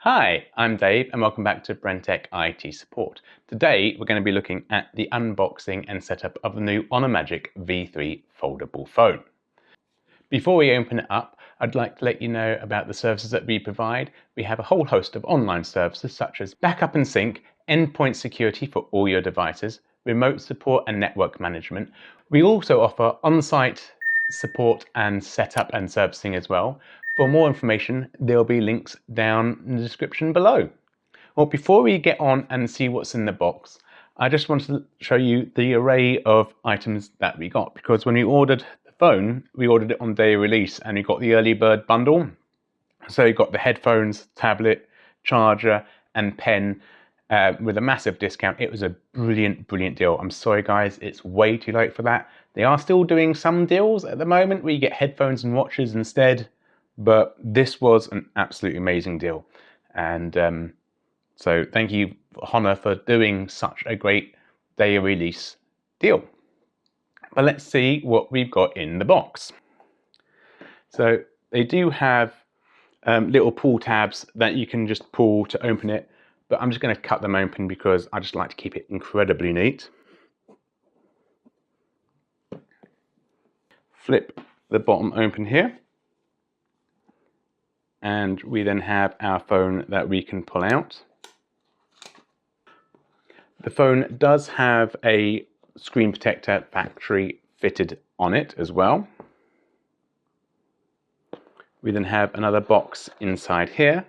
Hi, I'm Dave and welcome back to BrenTeck IT Support. Today we're going to be looking at the unboxing and setup of the new Unobxing V3 foldable phone. Before we open it up, I'd like to let you know about the services that we provide. We have a whole host of online services such as backup and sync, endpoint security for all your devices, remote support and network management. We also offer on-site support and setup and servicing as well. For more information, there'll be links down in the description below. Well, before we get on and see what's in the box, I just wanted to show you the array of items that we got, because when we ordered the phone, we ordered it on day of release and we got the early bird bundle. So you got the headphones, tablet, charger and pen with a massive discount. It was a brilliant deal. I'm sorry guys, it's way too late for that. They are still doing some deals at the moment where you get headphones and watches instead, but this was an absolutely amazing deal. And so thank you, Honor, for doing such a great day of release deal. But let's see what we've got in the box. So they do have little pull tabs that you can just pull to open it, but I'm just going to cut them open because I just like to keep it incredibly neat. Flip the bottom open here, and we then have our phone that we can pull out. The phone does have a screen protector factory fitted on it as well. We then have another box inside here,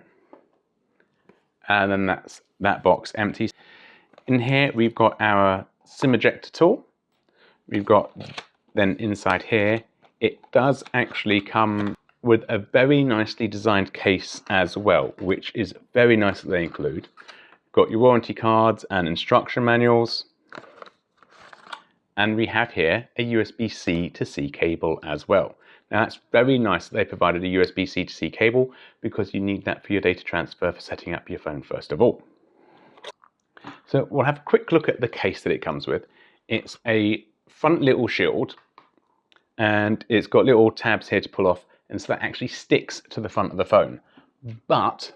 and then that's that box empty. In here we've got our SIM ejector tool. We've got then inside here, it does actually come with a very nicely designed case as well, which is very nice that they include. Got your warranty cards and instruction manuals. And we have here a USB-C to C cable as well. Now that's very nice that they provided a USB-C to C cable, because you need that for your data transfer for setting up your phone first of all. So we'll have a quick look at the case that it comes with. It's a front little shield, and it's got little tabs here to pull off, and so that actually sticks to the front of the phone. But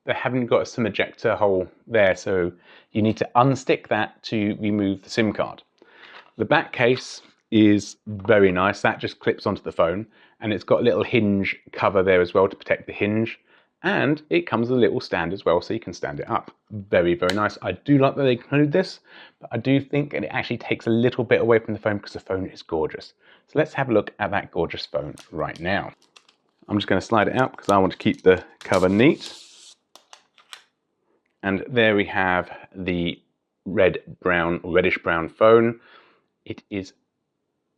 they haven't got a SIM ejector hole there, so you need to unstick that to remove the SIM card. The back case is very nice. That just clips onto the phone, and it's got a little hinge cover there as well to protect the hinge, and it comes with a little stand as well so you can stand it up. Very nice. I do like that they include this, but I do think it actually takes a little bit away from the phone because the phone is gorgeous. So let's have a look at that gorgeous phone right now. I'm just going to slide it out because I want to keep the cover neat. And there we have the reddish brown phone. It is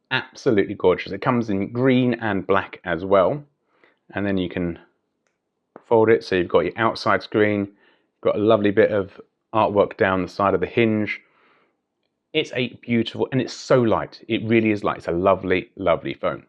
absolutely gorgeous. It comes in green and black as well. And then you can fold it so you've got your outside screen, got a lovely bit of artwork down the side of the hinge. It's a beautiful, and it's so light. It really is light. It's a lovely phone.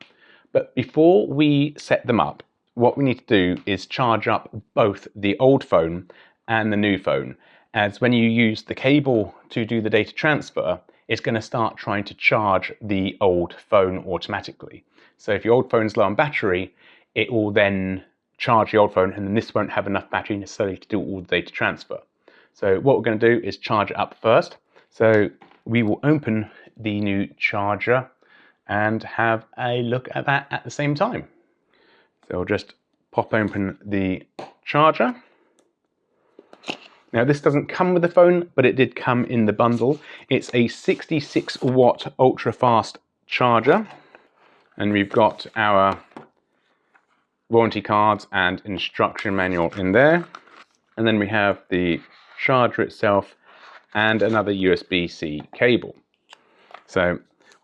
But before we set them up, what we need to do is charge up both the old phone and the new phone, as when you use the cable to do the data transfer, it's going to start trying to charge the old phone automatically. So if your old phone's low on battery, it will then charge the old phone, and then this won't have enough battery necessarily to do all the data transfer. So what we're going to do is charge it up first. So we will open the new charger and have a look at that at the same time. So I'll just pop open the charger. Now this doesn't come with the phone, but it did come in the bundle. It's a 66 watt ultra fast charger, and we've got our warranty cards and instruction manual in there. And then we have the charger itself and another USB-C cable. So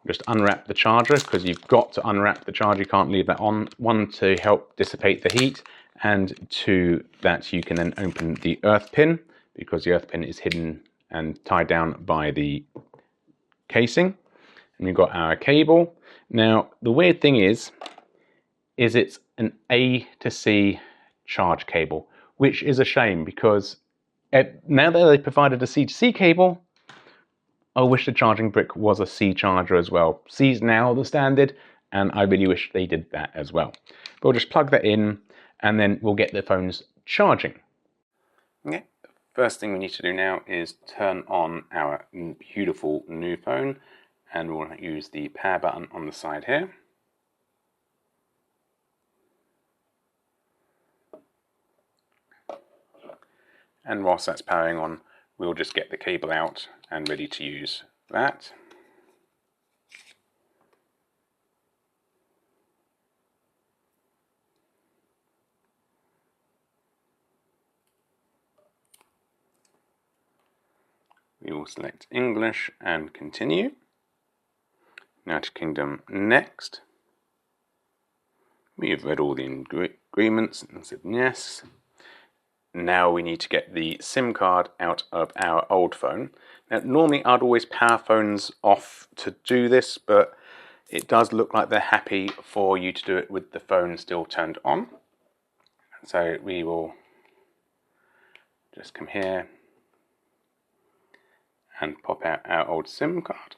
just unwrap the charger, because you've got to unwrap the charger. You can't leave that on. One, to help dissipate the heat, and two, that you can then open the earth pin, because the earth pin is hidden and tied down by the casing. And we've got our cable. Now, the weird thing is it's an A to C charge cable, which is a shame, because now that they provided a C to C cable, I wish the charging brick was a C charger as well. C is now the standard, and I really wish they did that as well. But we'll just plug that in, and then we'll get the phones charging. Okay, first thing we need to do now is turn on our beautiful new phone, and we'll use the power button on the side here. And whilst that's powering on, we'll just get the cable out and ready to use that. We will select English and continue. United Kingdom next. We have read all the agreements and said yes. Now we need to get the SIM card out of our old phone. Now normally I'd always power phones off to do this, but it does look like they're happy for you to do it with the phone still turned on. So we will just come here and pop out our old SIM card.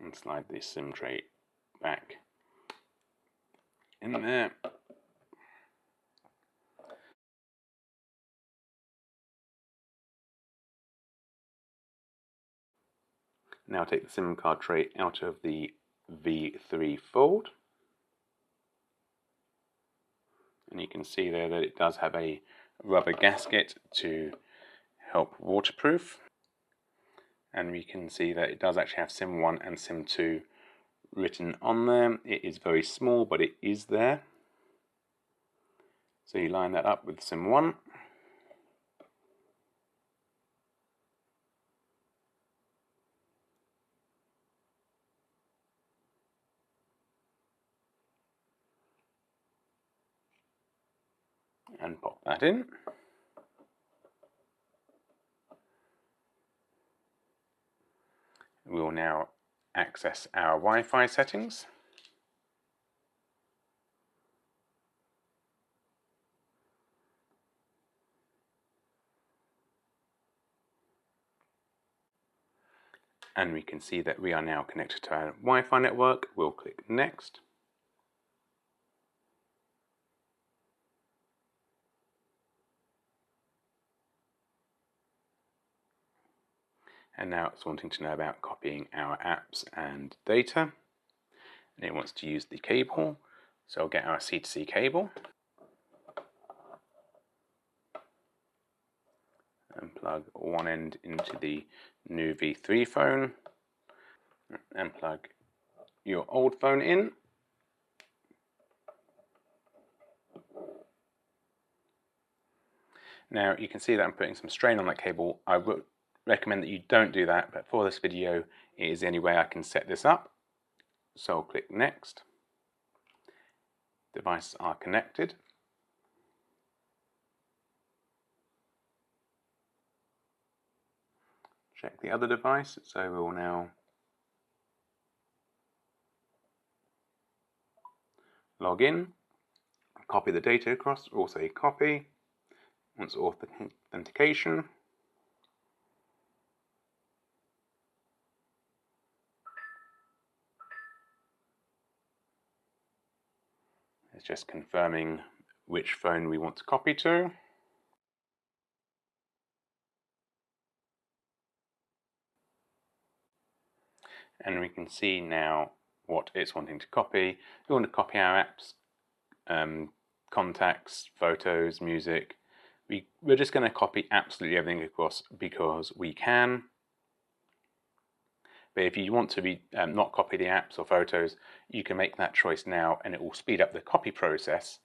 And slide the SIM tray back in there. Now take the SIM card tray out of the V3 Fold. And you can see there that it does have a rubber gasket to help waterproof. And we can see that it does actually have SIM 1 and SIM 2 written on there. It is very small, but it is there. So you line that up with SIM 1. And pop that in. We will now access our Wi-Fi settings. And we can see that we are now connected to our Wi-Fi network. We'll click Next. And now it's wanting to know about copying our apps and data. And it wants to use the cable. So I'll get our C2C cable. And plug one end into the new V3 phone. And plug your old phone in. Now you can see that I'm putting some strain on that cable. I would recommend that you don't do that, but for this video it is the only way I can set this up. So I'll click Next. Devices are connected. Check the other device, so we'll now log in, copy the data across, we'll say copy. Once authentication. It's just confirming which phone we want to copy to. And we can see now what it's wanting to copy. We want to copy our apps, contacts, photos, music. We're just going to copy absolutely everything across because we can. But if you want to not copy the apps or photos, you can make that choice now and it will speed up the copy process,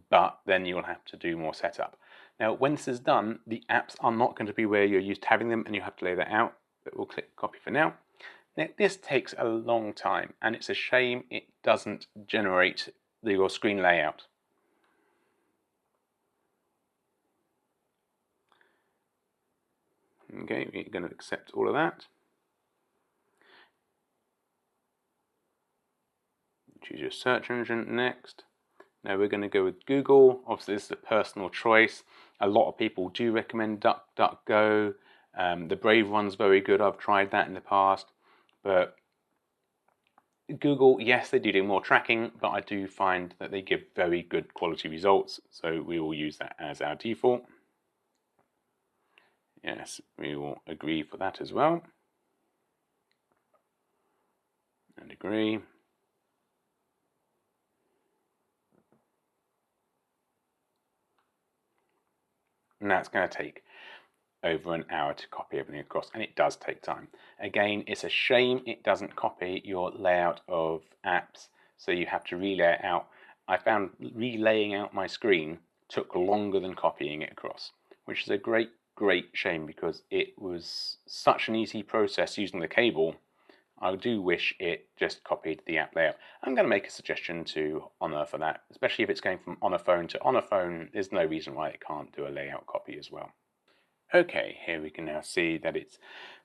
but then you'll have to do more setup. Now, when this is done, the apps are not going to be where you're used to having them and you have to lay that out, but we'll click copy for now. Now, this takes a long time and it's a shame it doesn't generate your screen layout. Okay, we're going to accept all of that. Choose your search engine next. Now we're going to go with Google. Obviously this is a personal choice. A lot of people do recommend DuckDuckGo. The Brave one's very good. I've tried that in the past, but Google, yes, they do more tracking, but I do find that they give very good quality results, so we will use that as our default. Yes, we will agree for that as well. And agree. And that's going to take over an hour to copy everything across, and it does take time. Again, it's a shame it doesn't copy your layout of apps, so you have to relay it out. I found relaying out my screen took longer than copying it across, which is a great shame because it was such an easy process using the cable. I do wish it just copied the app layout. I'm going to make a suggestion to Honor for that, especially if it's going from Honor phone to Honor phone. There's no reason why it can't do a layout copy as well. Okay, here we can now see that it's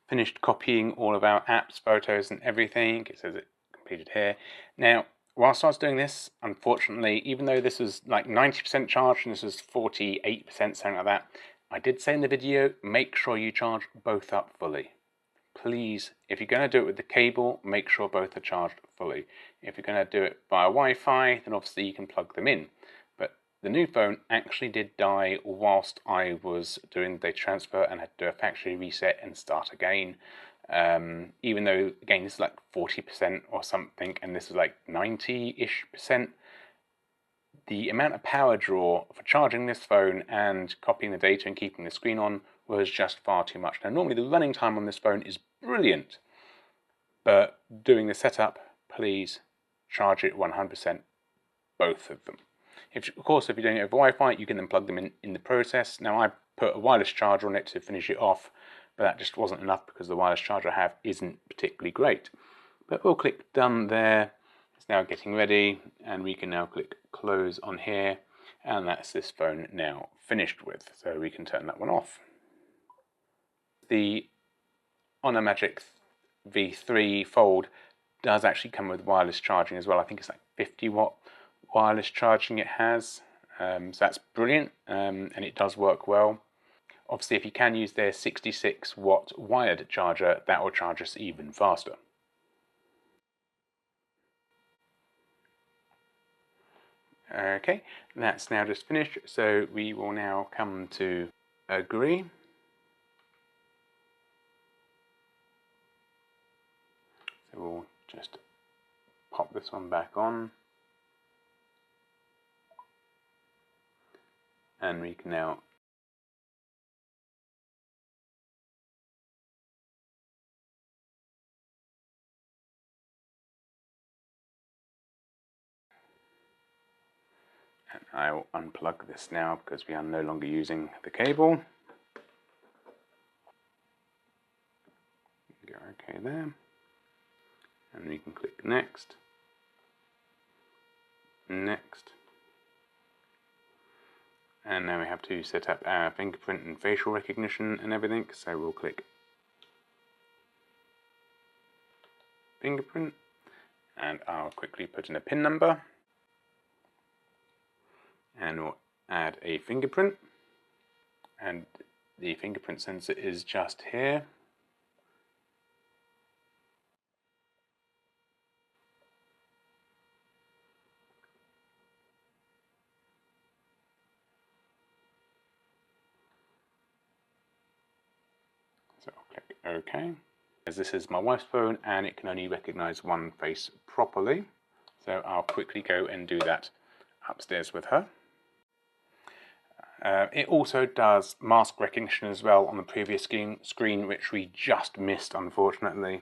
finished copying all of our apps, photos and everything. It says it completed here. Now, whilst I was doing this, unfortunately, even though this was like 90% charged and this was 48%, something like that, I did say in the video, make sure you charge both up fully. Please, if you're going to do it with the cable, make sure both are charged fully. If you're going to do it via Wi-Fi, then obviously you can plug them in. But the new phone actually did die whilst I was doing the data transfer and had to do a factory reset and start again. Even though, again, this is like 40% or something, and this is like 90-ish%. The amount of power draw for charging this phone and copying the data and keeping the screen on was just far too much. Now, normally the running time on this phone is brilliant, but doing the setup, please charge it 100%, both of them. Of course, if you're doing it over Wi-Fi, you can then plug them in the process. Now, I put a wireless charger on it to finish it off, but that just wasn't enough because the wireless charger I have isn't particularly great. But we'll click done there. It's now getting ready, and we can now click close on here, and that's this phone now finished with. So we can turn that one off. The Unobxing V3 Fold does actually come with wireless charging as well. I think it's like 50-watt wireless charging it has. So that's brilliant, and it does work well. Obviously, if you can use their 66-watt wired charger, that will charge us even faster. Okay, that's now just finished, so we will now come to agree. So we'll just pop this one back on, and we can now and I will unplug this now because we are no longer using the cable. Go okay there, and we can click next, next, and now we have to set up our fingerprint and facial recognition and everything, so we'll click fingerprint, and I'll quickly put in a PIN number, and we'll add a fingerprint, and the fingerprint sensor is just here. So I'll click OK. As this is my wife's phone and it can only recognize one face properly, so I'll quickly go and do that upstairs with her. It also does mask recognition as well on the previous screen, which we just missed, unfortunately.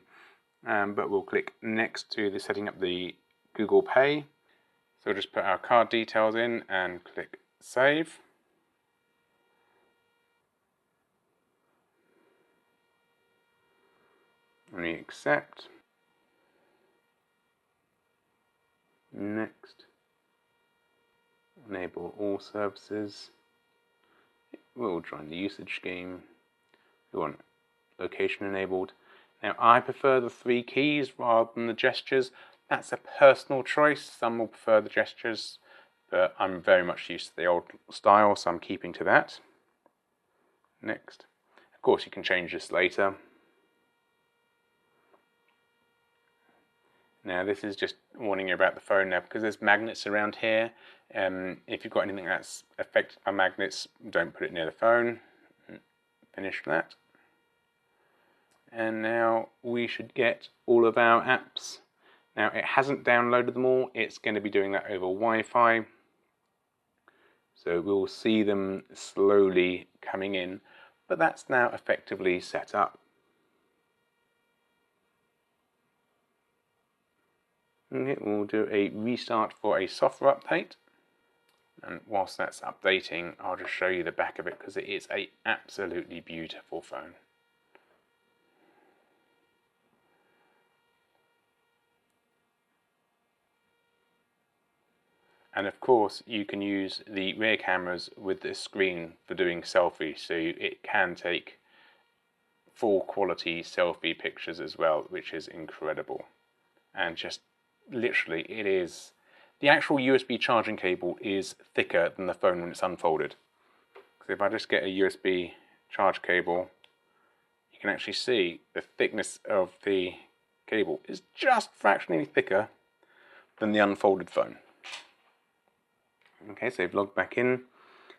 But we'll click next to the setting up the Google Pay. So we'll just put our card details in and click Save. And we accept. Next. Enable all services. We'll join the usage scheme. We want location enabled. Now I prefer the 3 keys rather than the gestures. That's a personal choice. Some will prefer the gestures, but I'm very much used to the old style, so I'm keeping to that. Next. Of course, you can change this later. Now this is just warning you about the phone now, because there's magnets around here. If you've got anything that's affected by magnets, don't put it near the phone. Finish that. And now we should get all of our apps. Now it hasn't downloaded them all, it's going to be doing that over Wi-Fi. So we'll see them slowly coming in, but that's now effectively set up. Okay, we'll do a restart for a software update. And whilst that's updating, I'll just show you the back of it because it is an absolutely beautiful phone. And of course, you can use the rear cameras with the screen for doing selfies, so it can take full quality selfie pictures as well, which is incredible. And just literally, it is, the actual USB charging cable is thicker than the phone when it's unfolded. So if I just get a USB charge cable, you can actually see the thickness of the cable is just fractionally thicker than the unfolded phone. Okay, so we've logged back in,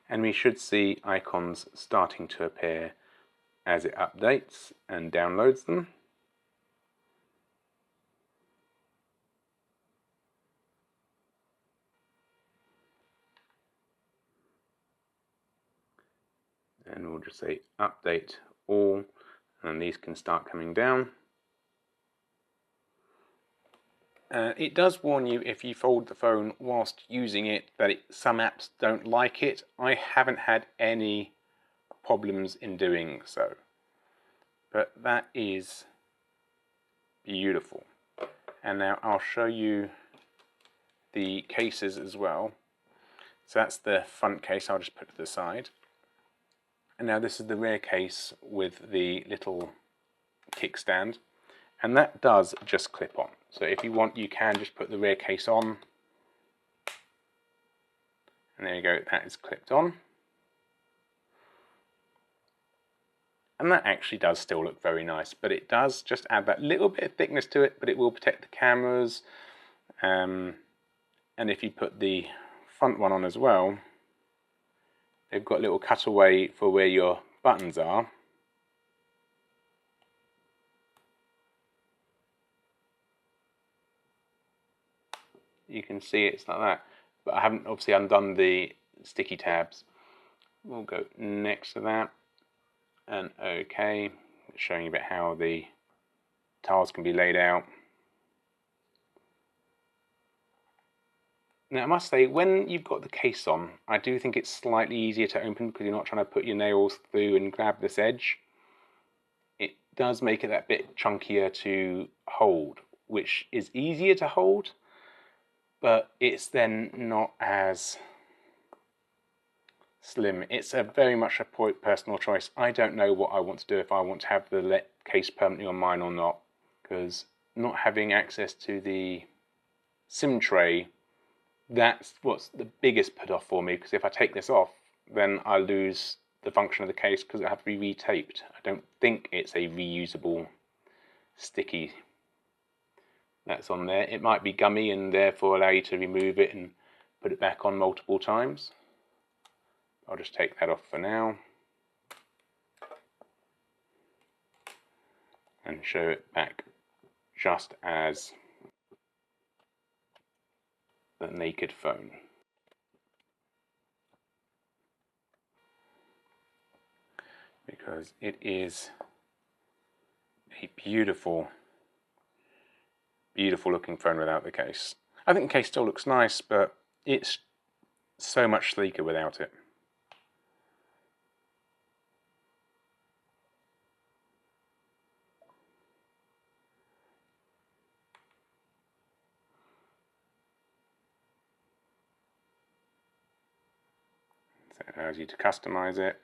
and we should see icons starting to appear as it updates and downloads them. And we'll just say update all, and these can start coming down. It does warn you if you fold the phone whilst using it that some apps don't like it. I haven't had any problems in doing so, but that is beautiful. And now I'll show you the cases as well. So that's the front case, I'll just put to the side. And now this is the rear case with the little kickstand, and that does just clip on. So if you want, you can just put the rear case on, and there you go, that is clipped on. And that actually does still look very nice, but it does just add that little bit of thickness to it, but it will protect the cameras. And if you put the front one on as well, they've got a little cutaway for where your buttons are. You can see it's like that, but I haven't obviously undone the sticky tabs. We'll go next to that, and OK, showing you a bit how the tiles can be laid out. Now I must say, when you've got the case on, I do think it's slightly easier to open because you're not trying to put your nails through and grab this edge. It does make it that bit chunkier to hold, which is easier to hold, but it's then not as slim. It's very much a personal choice. I don't know what I want to do, if I want to have the case permanently on mine or not, because not having access to the SIM tray, that's what's the biggest put off for me, because if I take this off, then I lose the function of the case because it have to be retaped. I don't think it's a reusable sticky that's on there. It might be gummy and therefore allow you to remove it and put it back on multiple times. I'll just take that off for now and show it back just as the naked phone. Because it is a beautiful, beautiful looking phone without the case. I think the case still looks nice, but it's so much sleeker without it. So it allows you to customize it.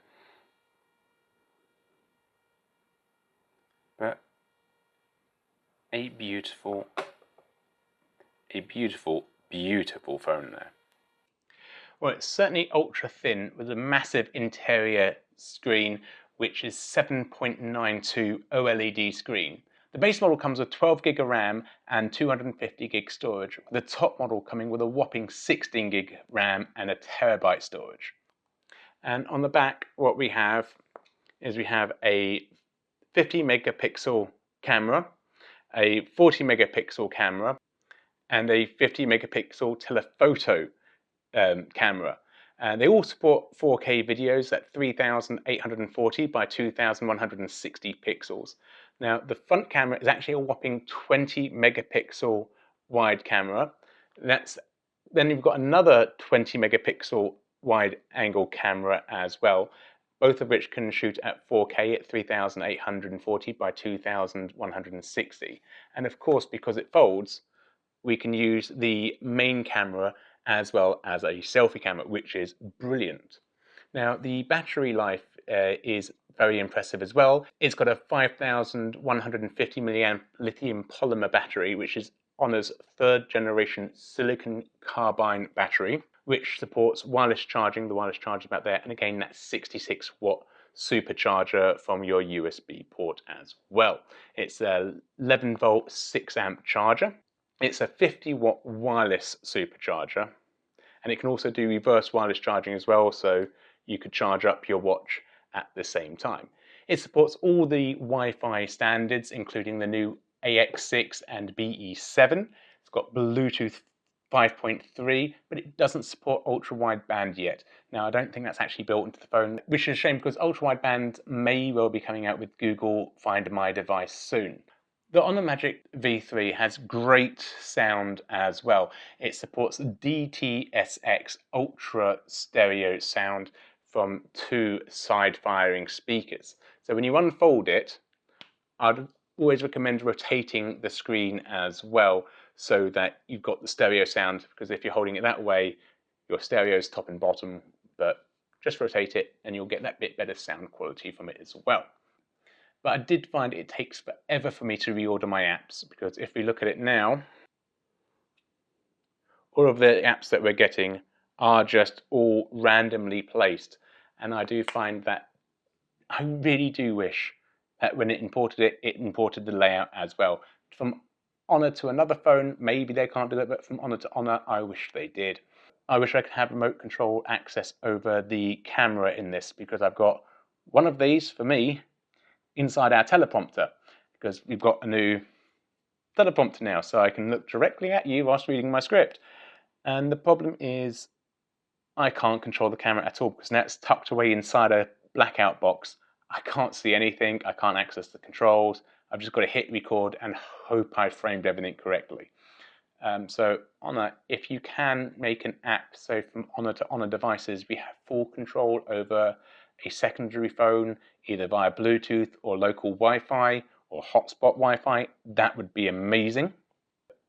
But a beautiful, beautiful phone there. Well, it's certainly ultra thin with a massive interior screen which is 7.92 OLED screen. The base model comes with 12 gig of RAM and 250 gig storage, the top model coming with a whopping 16 gig RAM and a terabyte storage. And on the back, what we have is we have a 50 megapixel camera, a 40 megapixel camera, and a 50 megapixel telephoto camera. And they all support 4K videos at 3840 by 2160 pixels. Now, the front camera is actually a whopping 20 megapixel wide camera. Then you've got another 20 megapixel wide angle camera as well, both of which can shoot at 4K at 3840 by 2160. And of course, because it folds, we can use the main camera as well as a selfie camera, which is brilliant. Now, the battery life is very impressive as well. It's got a 5150 milliamp lithium polymer battery, which is Honor's third generation silicon carbide battery, which supports wireless charging. The wireless charger about there, and again, that 66 watt supercharger from your USB port as well. It's a 11 volt 6 amp charger. It's a 50 watt wireless supercharger, and it can also do reverse wireless charging as well, so you could charge up your watch at the same time. It supports all the Wi-Fi standards, including the new AX6 and BE7. It's got Bluetooth 5.3, but it doesn't support ultra-wideband yet. Now, I don't think that's actually built into the phone, which is a shame because ultra-wideband may well be coming out with Google Find My Device soon. The Honor Magic V3 has great sound as well. It supports DTSX Ultra stereo sound from 2 side-firing speakers. So when you unfold it, I'd always recommend rotating the screen as well so that you've got the stereo sound, because if you're holding it that way, your stereo is top and bottom, but just rotate it and you'll get that bit better sound quality from it as well. But I did find it takes forever for me to reorder my apps, because if we look at it now, all of the apps that we're getting are just all randomly placed. And I do find that I really do wish that when it imported the layout as well. From Honor to another phone, maybe they can't do that, but from Honor to Honor, I wish they did. I wish I could have remote control access over the camera in this, because I've got one of these, for me, inside our teleprompter, because we've got a new teleprompter now, so I can look directly at you whilst reading my script. And the problem is I can't control the camera at all, because now it's tucked away inside a blackout box. I can't see anything, I can't access the controls. I've just got to hit record and hope I framed everything correctly. So Honor, if you can make an app, so from Honor to Honor devices, we have full control over a secondary phone, either via Bluetooth or local Wi-Fi or hotspot Wi-Fi, that would be amazing.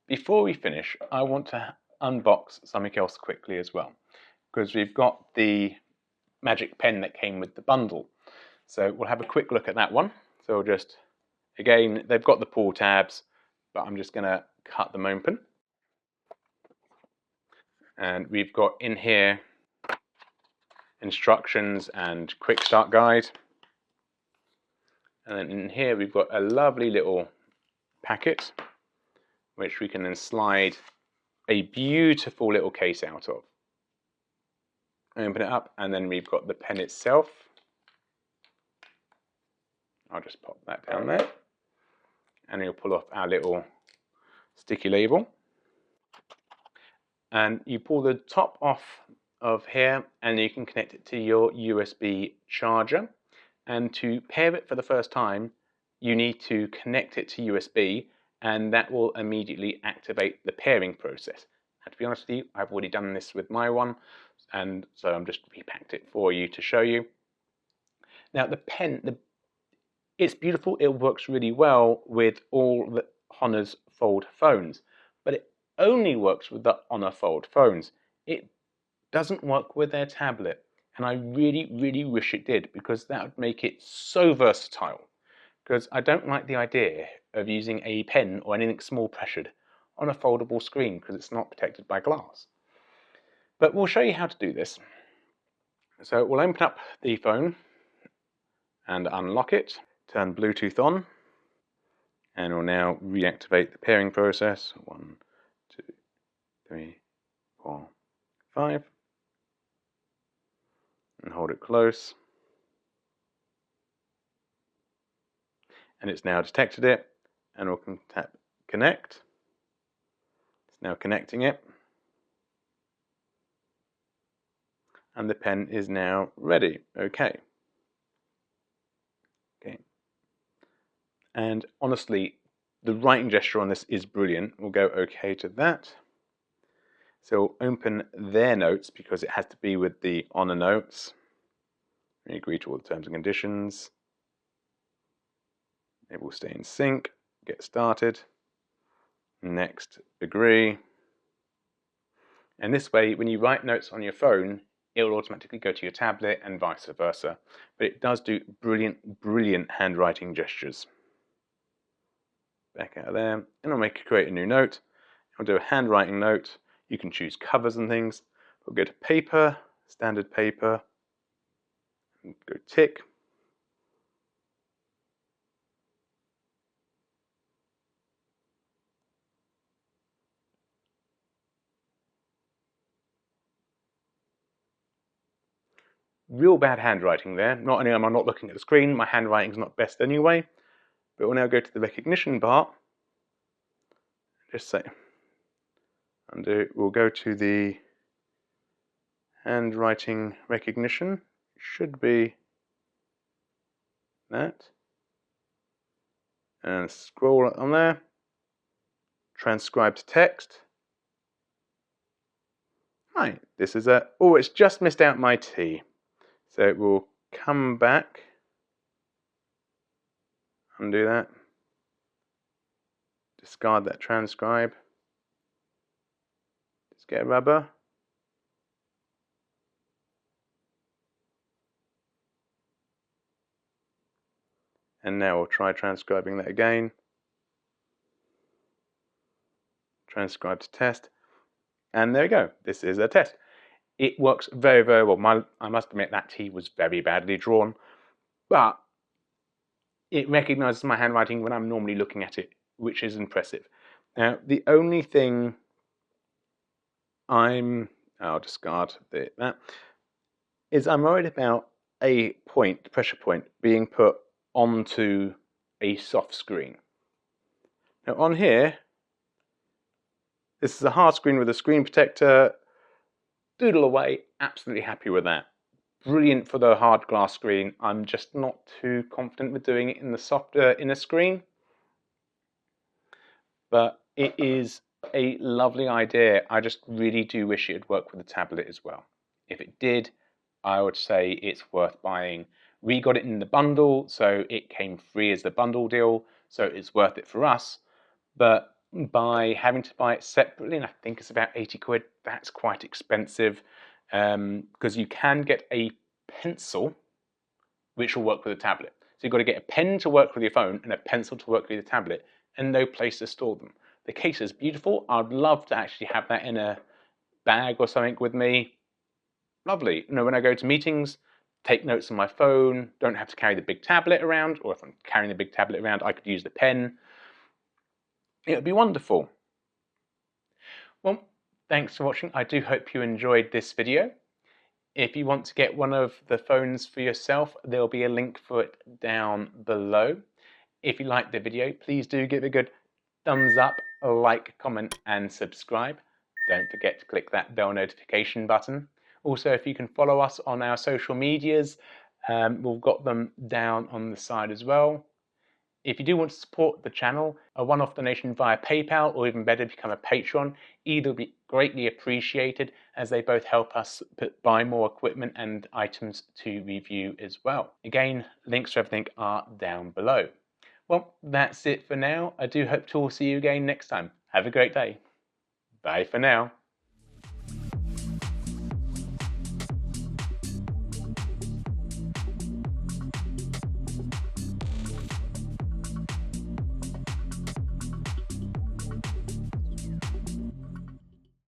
Before we finish, I want to unbox something else quickly as well, because we've got the Magic Pen that came with the bundle. So we'll have a quick look at that one. So we'll just, again, they've got the pull tabs, but I'm just going to cut them open. And we've got in here instructions and quick start guide. And then in here we've got a lovely little packet, which we can then slide a beautiful little case out of. Open it up, and then we've got the pen itself. I'll just pop that down there. And you'll pull off our little sticky label. And you pull the top off of here, and you can connect it to your USB charger. And to pair it for the first time, you need to connect it to USB, and that will immediately activate the pairing process. And to be honest with you, I've already done this with my one, and so I'm just repacked it for you to show you. Now the pen, it's beautiful, it works really well with all the Honor's Fold phones, but it only works with the Honor Fold phones. It doesn't work with their tablet, and I really, really wish it did, because that would make it so versatile. Because I don't like the idea of using a pen or anything small pressured on a foldable screen, because it's not protected by glass. But we'll show you how to do this. So we'll open up the phone, and unlock it. Turn Bluetooth on, and we'll now reactivate the pairing process. 1, 2, 3, 4, 5, and hold it close. And it's now detected it, and we'll tap connect. It's now connecting it, and the pen is now ready. Okay. And honestly, the writing gesture on this is brilliant. We'll go OK to that. So we'll open their notes because it has to be with the Honor notes. We agree to all the terms and conditions. It will stay in sync. Get started. Next, agree. And this way, when you write notes on your phone, it will automatically go to your tablet and vice versa. But it does do brilliant, brilliant handwriting gestures. Back out of there, and I'll create a new note. I'll do a handwriting note. You can choose covers and things. We'll go to paper, standard paper, and go tick. Real bad handwriting there. Not only am I not looking at the screen, my handwriting's not best anyway. But we'll now go to the recognition bar. Just say undo. We'll go to the handwriting recognition. Should be that. And scroll on there. Transcribe to text. Right, this is a, oh, it's just missed out my T. So we'll come back, undo that, discard that transcribe, just get a rubber, and now we'll try transcribing that again, transcribe to test, and there we go, this is a test. It works very, very well. I must admit that T was very badly drawn, but it recognises my handwriting when I'm normally looking at it, which is impressive. Now, the only thing I'll discard that, is I'm worried about a point, pressure point, being put onto a soft screen. Now on here, this is a hard screen with a screen protector. Doodle away, absolutely happy with that. Brilliant for the hard glass screen. I'm just not too confident with doing it in the softer inner screen. But it is a lovely idea. I just really do wish it would work with the tablet as well. If it did, I would say it's worth buying. We got it in the bundle, so it came free as the bundle deal, so it's worth it for us. But by having to buy it separately, and I think it's about 80 quid, that's quite expensive, because you can get a pencil which will work with a tablet. So you've got to get a pen to work with your phone and a pencil to work with your tablet, and no place to store them. The case is beautiful. I'd love to actually have that in a bag or something with me. Lovely. You know, when I go to meetings, take notes on my phone, don't have to carry the big tablet around, or if I'm carrying the big tablet around, I could use the pen. It would be wonderful. Well, thanks for watching. I do hope you enjoyed this video. If you want to get one of the phones for yourself, there'll be a link for it down below. If you liked the video, please do give it a good thumbs up, like, comment, and subscribe. Don't forget to click that bell notification button. Also, if you can follow us on our social medias, we've got them down on the side as well. If you do want to support the channel, a one-off donation via PayPal, or even better, become a patron, either will be greatly appreciated, as they both help us buy more equipment and items to review as well. Again, links to everything are down below. Well, that's it for now. I do hope to all see you again next time. Have a great day. Bye for now.